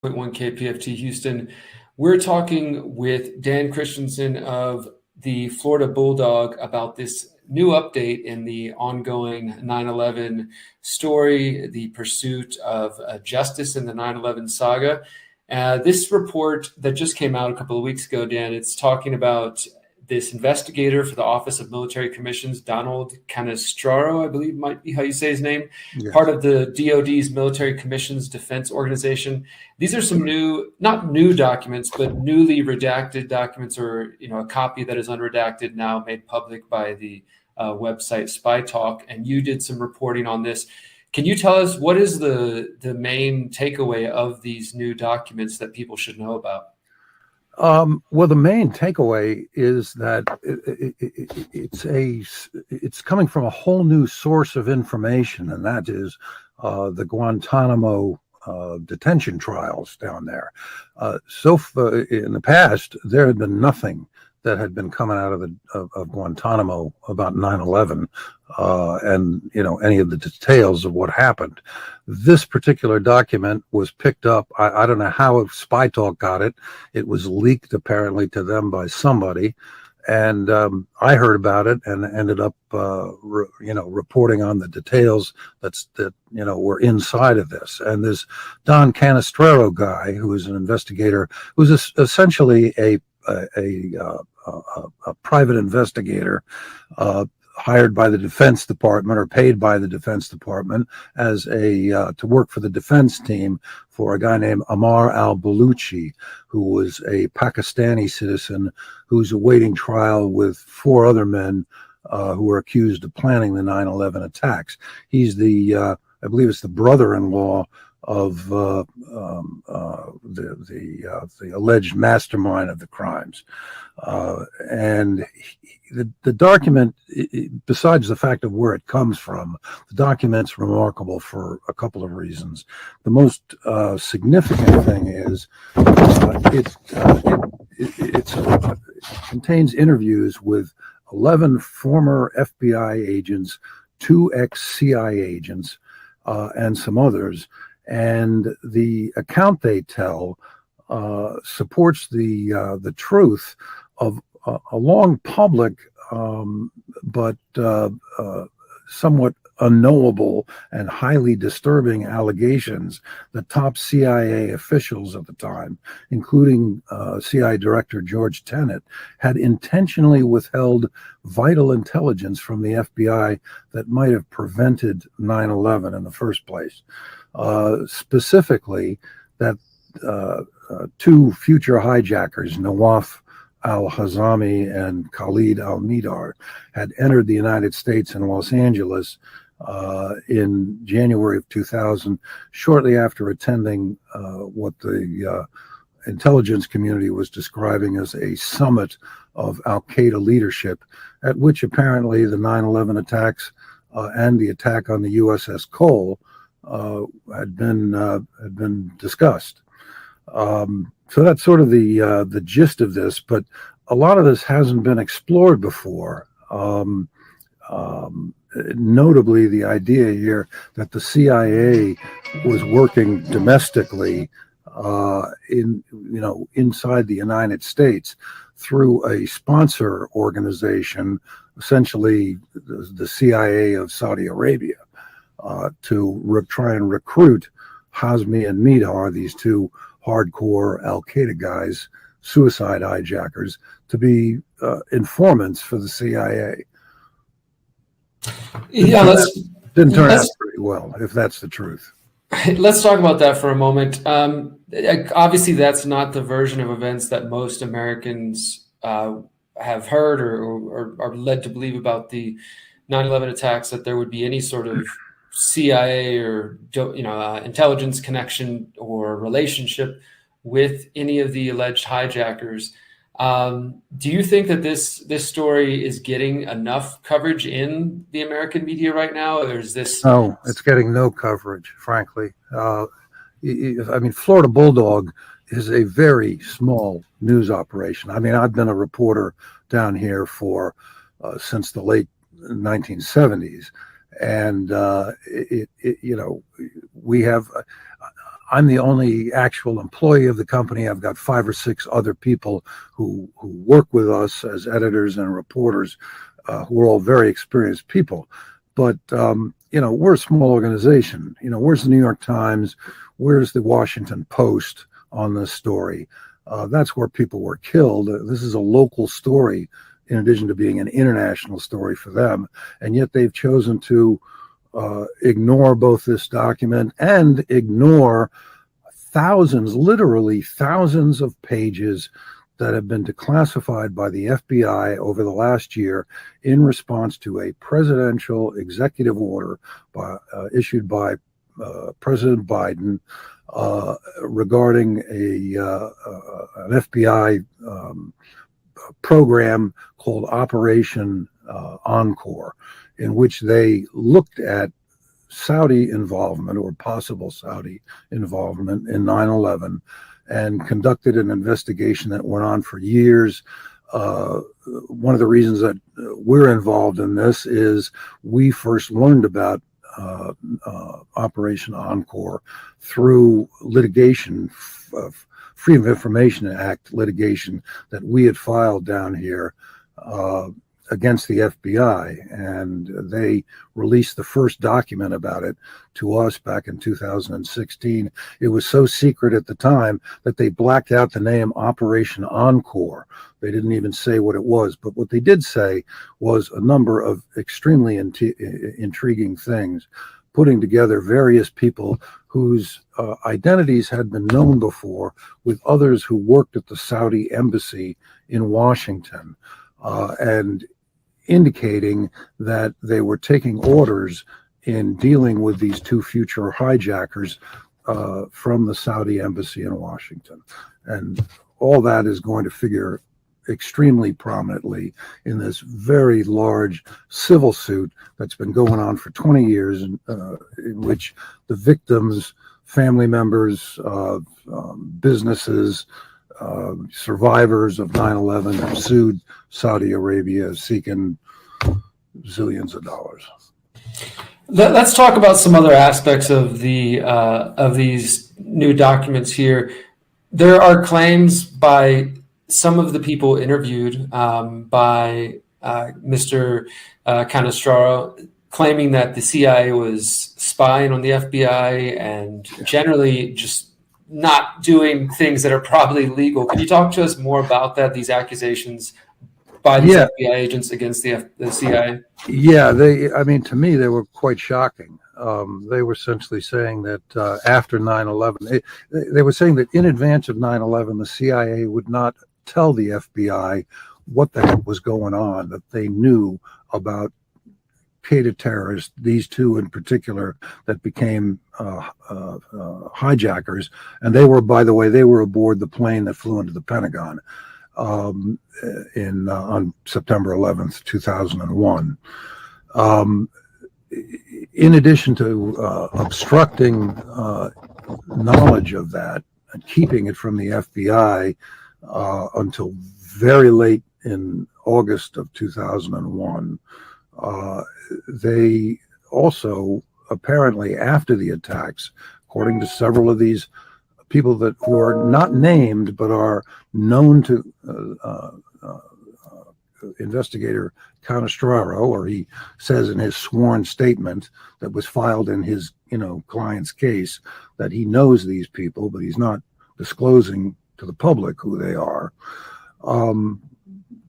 1 KPFT Houston. We're talking with Dan Christensen of the Florida Bulldog about this new update in the ongoing 9/11 story, the pursuit of justice in the 9/11 saga. This report that just came out a couple of weeks ago, Dan, it's talking about this investigator for the Office of Military Commissions, Donald Canestraro, I believe might be how you say his name, yes. Part of the DoD's Military Commissions Defense Organization. These are some not new documents, but newly redacted documents, or a copy that is unredacted now made public by the website Spy Talk. And you did some reporting on this. Can you tell us what is the main takeaway of these new documents that people should know about? Well, the main takeaway is that it's coming from a whole new source of information, and that is the Guantanamo detention trials down there. In the past, there had been nothing that had been coming out of Guantanamo about 9/11 and any of the details of what happened. This particular document was picked up. I don't know how Spy Talk got it. It was leaked apparently to them by somebody, and I heard about it and ended up reporting on the details that were inside of this. And this Don Canestraro guy, who is an investigator, who's essentially a private investigator hired by the Defense Department or paid by the Defense Department as to work for the defense team for a guy named Ammar al-Baluchi, who was a Pakistani citizen who's awaiting trial with 4 other men who were accused of planning the 9/11 attacks. He's I believe it's the brother-in-law of the alleged mastermind of the crimes. And the document, besides the fact of where it comes from, the document's remarkable for a couple of reasons. The most significant thing is it contains interviews with 11 former FBI agents, 2 ex-CIA agents, and some others. And the account they tell supports the truth of a long public but somewhat unknowable and highly disturbing allegations that top CIA officials at the time, including CIA Director George Tenet, had intentionally withheld vital intelligence from the FBI that might have prevented 9/11 in the first place. Specifically, that 2 future hijackers, Nawaf al-Hazami and Khalid al-Midar, had entered the United States in Los Angeles in January of 2000, shortly after attending what the intelligence community was describing as a summit of al-Qaeda leadership, at which apparently the 9/11 attacks and the attack on the USS Cole had been discussed. So that's sort of the gist of this, but a lot of this hasn't been explored before. Notably, the idea here that the CIA was working domestically inside the United States through a sponsor organization, essentially the CIA of Saudi Arabia, to try and recruit Hazmi and Midar, these 2 hardcore al-Qaeda guys, suicide hijackers, to be informants for the CIA. Didn't turn out pretty well, if that's the truth. Let's talk about that for a moment. Obviously, that's not the version of events that most Americans have heard or are led to believe about the 9/11 attacks, that there would be any sort of CIA or intelligence connection or relationship with any of the alleged hijackers. Do you think that this story is getting enough coverage in the American media right now, or is this? No, it's getting no coverage, frankly. I mean, Florida Bulldog is a very small news operation. I mean, I've been a reporter down here for since the late 1970s, and we have. I'm the only actual employee of the company. I've got 5 or 6 other people who work with us as editors and reporters, who are all very experienced people. But, we're a small organization. Where's the New York Times? Where's the Washington Post on this story? That's where people were killed. This is a local story in addition to being an international story for them. And yet they've chosen to ignore both this document and ignore thousands, literally thousands of pages that have been declassified by the FBI over the last year in response to a presidential executive order issued by President Biden regarding an FBI program called Operation Encore, in which they looked at Saudi involvement or possible Saudi involvement in 9/11 and conducted an investigation that went on for years. One of the reasons that we're involved in this is we first learned about Operation Encore through litigation, Freedom of Information Act litigation that we had filed down here against the FBI, and they released the first document about it to us back in 2016. It was so secret at the time that they blacked out the name Operation Encore. They didn't even say what it was, but what they did say was a number of extremely intriguing things, putting together various people whose identities had been known before with others who worked at the Saudi embassy in Washington, and indicating that they were taking orders in dealing with these 2 future hijackers from the Saudi embassy in Washington. And all that is going to figure extremely prominently in this very large civil suit that's been going on for 20 years, in which the victims, family members, businesses, survivors of 9/11 have sued Saudi Arabia, seeking zillions of dollars. Let's talk about some other aspects of these new documents here. There are claims by some of the people interviewed by Mr. Canestraro, claiming that the CIA was spying on the FBI and generally just not doing things that are probably legal. Can you talk to us more about that, these accusations by these FBI agents against the CIA? Yeah, to me, they were quite shocking. They were essentially saying that after 9/11, they were saying that in advance of 9/11, the CIA would not tell the FBI what the heck was going on, that they knew about Katy terrorists, these 2 in particular that became hijackers. And they were, by the way, they were aboard the plane that flew into the Pentagon on September 11th, 2001. In addition to obstructing knowledge of that and keeping it from the FBI until very late in August of 2001, they also apparently, after the attacks, according to several of these people who are not named but are known to investigator Canestraro, or he says in his sworn statement that was filed in his client's case that he knows these people, but he's not disclosing to the public who they are.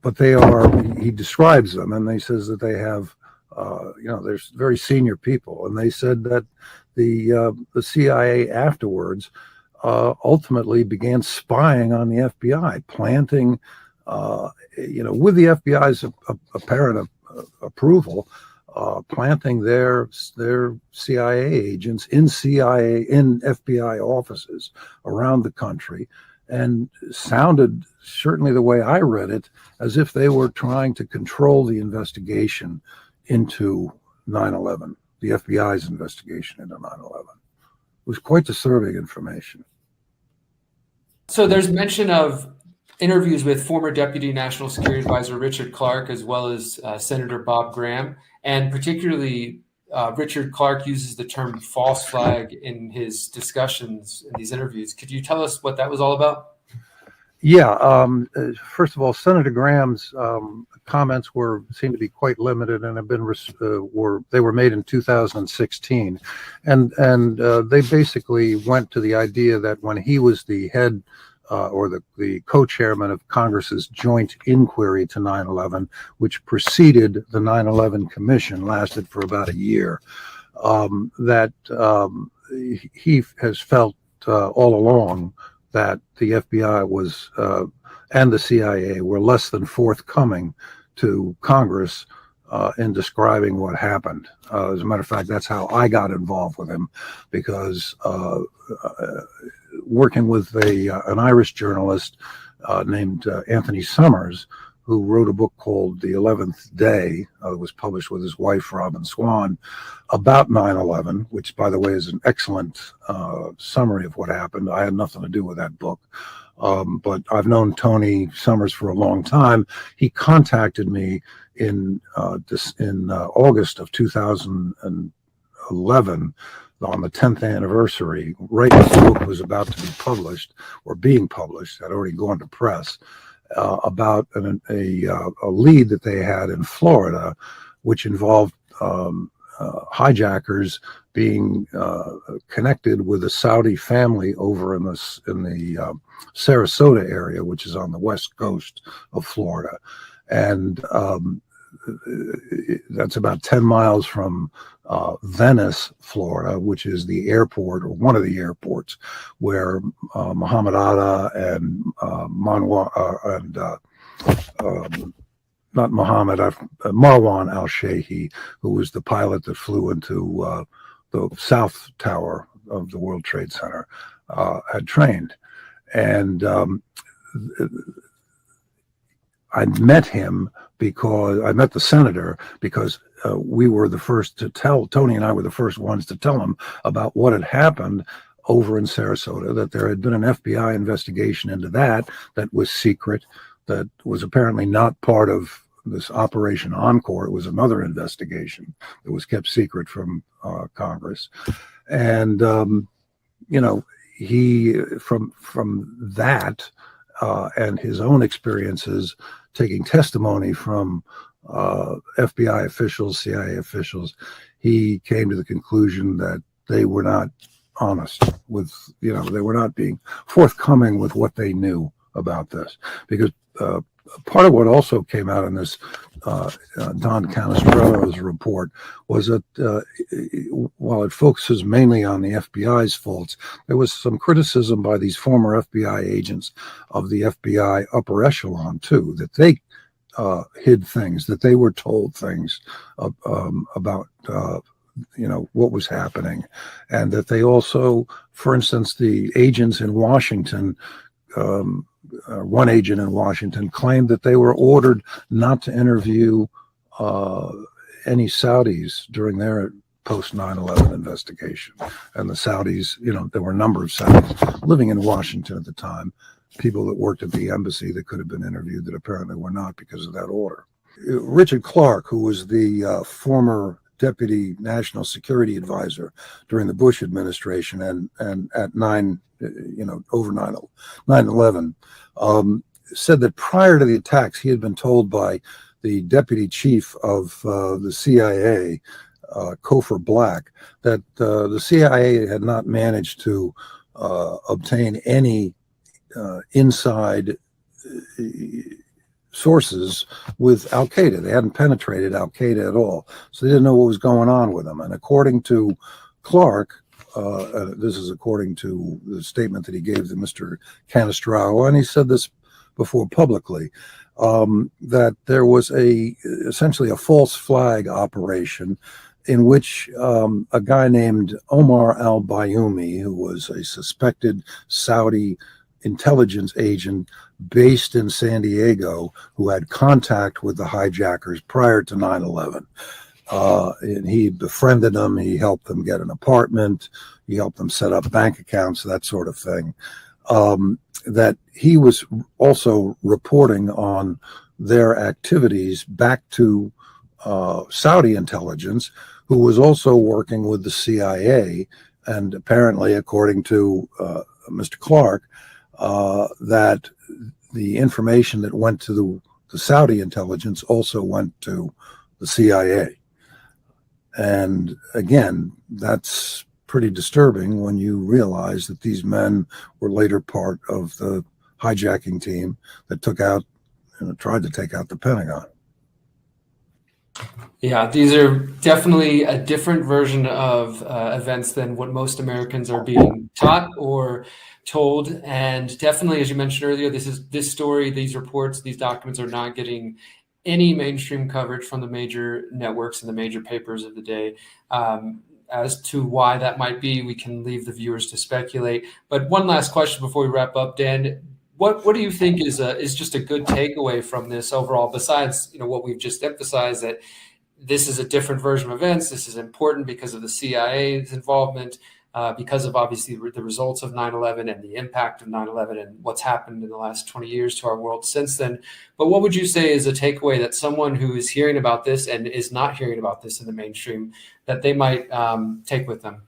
But he describes them, and he says that they have, they're very senior people, and they said that the CIA afterwards ultimately began spying on the FBI, planting, with the FBI's apparent approval, planting their CIA agents in FBI offices around the country, and sounded, certainly the way I read it, as if they were trying to control the investigation into 9/11, the FBI's investigation into 9/11. It was quite disturbing information. So there's mention of interviews with former Deputy National Security Advisor Richard Clarke, as well as Senator Bob Graham, and particularly Richard Clarke uses the term false flag in his discussions in these interviews. Could you tell us what that was all about? Yeah. First of all, Senator Graham's comments seem to be quite limited, and have been were made in 2016, and they basically went to the idea that when he was the head or the co-chairman of Congress's joint inquiry to 9/11, which preceded the 9/11 Commission, lasted for about a year, that he has felt all along that the FBI was and the CIA were less than forthcoming to Congress in describing what happened. As a matter of fact, that's how I got involved with him, because working with an Irish journalist named Anthony Summers, who wrote a book called The 11th Day. It was published with his wife, Robin Swan, about 9/11, which, by the way, is an excellent summary of what happened. I had nothing to do with that book. But I've known Tony Summers for a long time. He contacted me in August of 2011, on the 10th anniversary, right as the book was about to be published, or being published, had already gone to press, about a lead that they had in Florida, which involved hijackers being connected with a Saudi family over in the Sarasota area, which is on the west coast of Florida, and that's about 10 miles from Venice, Florida, which is the airport, or one of the airports, where Muhammad Atta and Marwan al-Shehi, who was the pilot that flew into the South Tower of the World Trade Center, had trained. And I met him because I met the senator because we were the first to tell, Tony and I were the first ones to tell him about what had happened over in Sarasota, that there had been an FBI investigation into that was secret, that was apparently not part of this Operation Encore. It was another investigation that was kept secret from Congress. And, he, from that and his own experiences, taking testimony from FBI officials, CIA officials, he came to the conclusion that they were not honest with, they were not being forthcoming with what they knew about this. Because part of what also came out in this Don Canestraro's report was that while it focuses mainly on the FBI's faults, there was some criticism by these former FBI agents of the FBI upper echelon too, that they hid things, that they were told things about what was happening, and that they also, for instance, the agents in Washington, one agent in Washington claimed that they were ordered not to interview any Saudis during their post 9/11 investigation. And the Saudis, there were a number of Saudis living in Washington at the time, people that worked at the embassy that could have been interviewed that apparently were not because of that order. Richard Clarke, who was the former Deputy National Security Advisor during the Bush administration and at 9/11, said that prior to the attacks, he had been told by the deputy chief of the CIA, Cofer Black, that the CIA had not managed to obtain any inside sources with Al-Qaeda. They hadn't penetrated Al-Qaeda at all, so they didn't know what was going on with them. And according to Clarke, this is according to the statement that he gave to Mr. Canestraro, and he said this before publicly, that there was essentially a false flag operation in which a guy named Omar al-Bayoumi, who was a suspected Saudi intelligence agent based in San Diego, who had contact with the hijackers prior to 9/11. And he befriended them, he helped them get an apartment, he helped them set up bank accounts, that sort of thing. That he was also reporting on their activities back to Saudi intelligence, who was also working with the CIA, and apparently, according to Mr. Clark, that the information that went to the Saudi intelligence also went to the CIA. And again, that's pretty disturbing when you realize that these men were later part of the hijacking team that tried to take out the Pentagon. Yeah, these are definitely a different version of events than what most Americans are being taught or told. And definitely, as you mentioned earlier, this story, these reports, these documents are not getting any mainstream coverage from the major networks and the major papers of the day. As to why that might be, we can leave the viewers to speculate. But one last question before we wrap up, Dan. What do you think is just a good takeaway from this overall, besides what we've just emphasized, that this is a different version of events, this is important because of the CIA's involvement, because of obviously the results of 9/11 and the impact of 9/11 and what's happened in the last 20 years to our world since then. But what would you say is a takeaway that someone who is hearing about this and is not hearing about this in the mainstream, that they might take with them?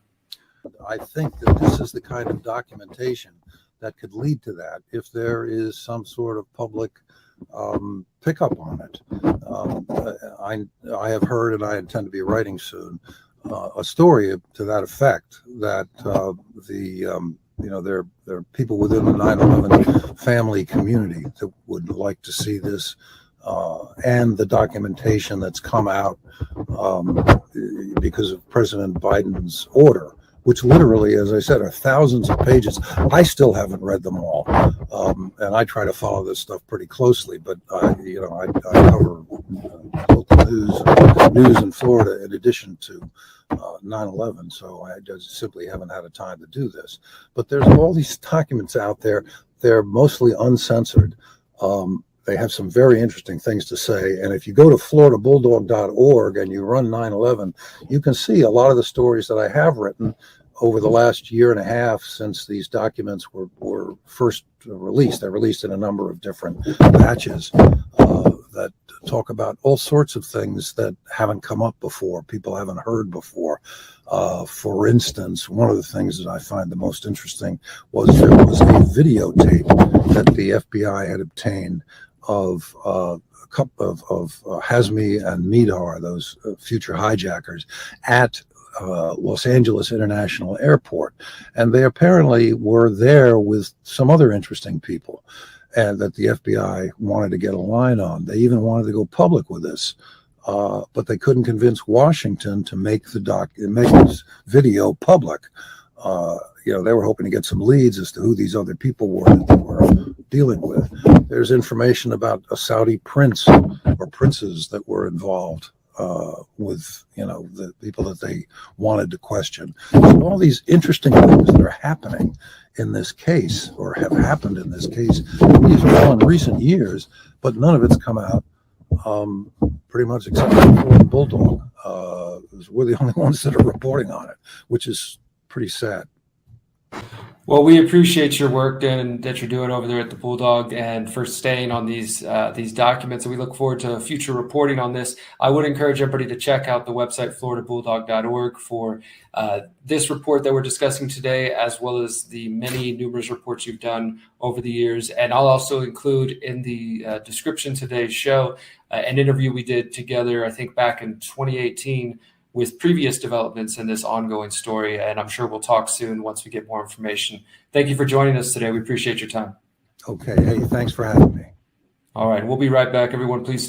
I think that this is the kind of documentation that could lead to that if there is some sort of public pickup on it. I have heard, and I intend to be writing soon, a story to that effect, that there are people within the 9/11 family community that would like to see this, and the documentation that's come out because of President Biden's order, which literally, as I said, are thousands of pages. I still haven't read them all, and I try to follow this stuff pretty closely. But I cover local news in Florida in addition to 9/11, so I just simply haven't had a time to do this. But there's all these documents out there. They're mostly uncensored. They have some very interesting things to say. And if you go to floridabulldog.org and you run 9/11, you can see a lot of the stories that I have written over the last year and a half since these documents were first released. They're released in a number of different batches that talk about all sorts of things that haven't come up before, people haven't heard before. For instance, one of the things that I find the most interesting was there was a videotape that the FBI had obtained of a couple of Hazmi and Midar, those future hijackers, at Los Angeles International Airport. And they apparently were there with some other interesting people, and that the FBI wanted to get a line on. They even wanted to go public with this, but they couldn't convince Washington to make this video public. They were hoping to get some leads as to who these other people were that they were dealing with. There's information about a Saudi prince or princes that were involved with the people that they wanted to question. So all these interesting things that are happening in this case, or have happened in this case, these are all in recent years, but none of it's come out, pretty much except for Bulldog. We're the only ones that are reporting on it, which is pretty sad. Well, we appreciate your work, Dan, and that you're doing over there at the Bulldog, and for staying on these documents. And we look forward to future reporting on this. I would encourage everybody to check out the website floridabulldog.org for this report that we're discussing today, as well as the many numerous reports you've done over the years. And I'll also include in the description today's show an interview we did together, I think back in 2018, with previous developments in this ongoing story. And I'm sure we'll talk soon once we get more information. Thank you for joining us today. We appreciate your time. Okay. Hey, thanks for having me. All right. We'll be right back. Everyone, please